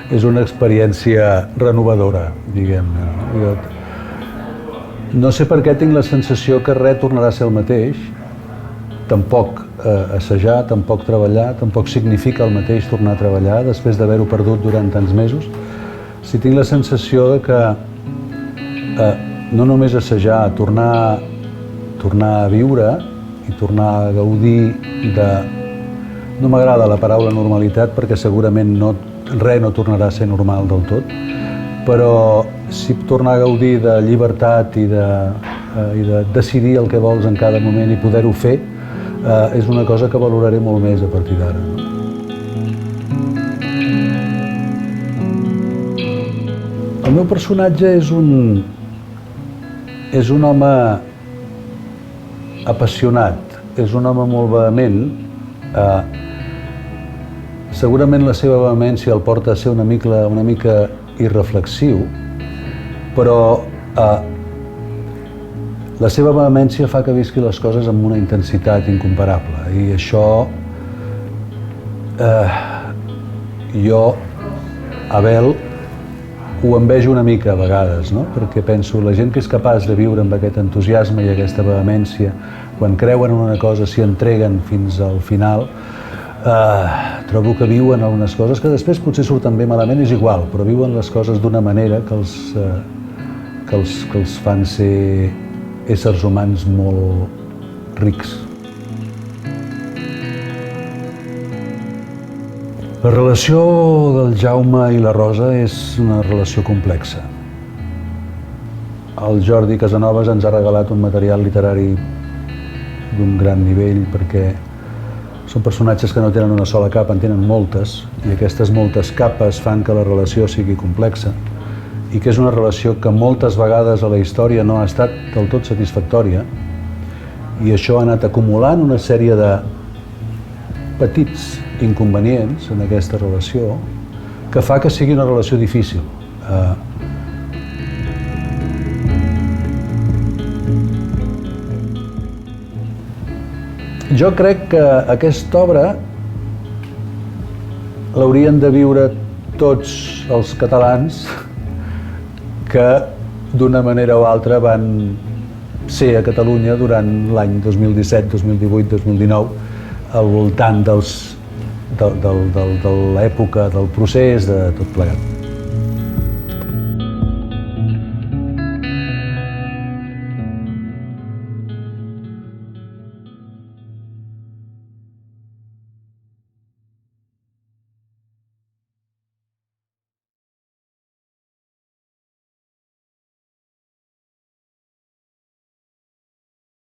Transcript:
és una experiència renovadora, diguem-ne. No sé per què tinc la sensació que res tornarà a ser el mateix, tampoc assajar, tampoc treballar, tampoc significa el mateix tornar a treballar després d'haver-ho perdut durant tants mesos. Sí, tinc la sensació de que no només assajar, tornar a viure i tornar a gaudir de... No m'agrada la paraula normalitat perquè segurament res no tornarà a ser normal del tot, però sí tornar a gaudir de llibertat i de decidir el que vols en cada moment i poder-ho fer és una cosa que valoraré molt més a partir d'ara. El meu personatge és un home apassionat, és un home molt vehement. Segurament la seva vehemència el porta a ser una mica irreflexiu, però la seva vehemència fa que visqui les coses amb una intensitat incomparable i això jo, Abel, ho envejo una mica a vegades, no? Perquè penso, la gent que és capaç de viure amb aquest entusiasme i aquesta vehemència, quan creuen en una cosa, s'hi entreguen fins al final, trobo que viuen algunes coses que després potser surten bé, malament, és igual, però viuen les coses d'una manera que els fan ser éssers humans molt rics. La relació del Jaume i la Rosa és una relació complexa. El Jordi Casanovas ens ha regalat un material literari d'un gran nivell perquè són personatges que no tenen una sola capa, en tenen moltes, i aquestes moltes capes fan que la relació sigui complexa i que és una relació que moltes vegades a la història no ha estat del tot satisfactòria i això ha anat acumulant una sèrie de petits inconvenients en aquesta relació que fa que sigui una relació difícil. Jo crec que aquesta obra l'haurien de viure tots els catalans que d'una manera o altra van ser a Catalunya durant l'any 2017, 2018, 2019 al voltant de l'època del procés de tot plegat.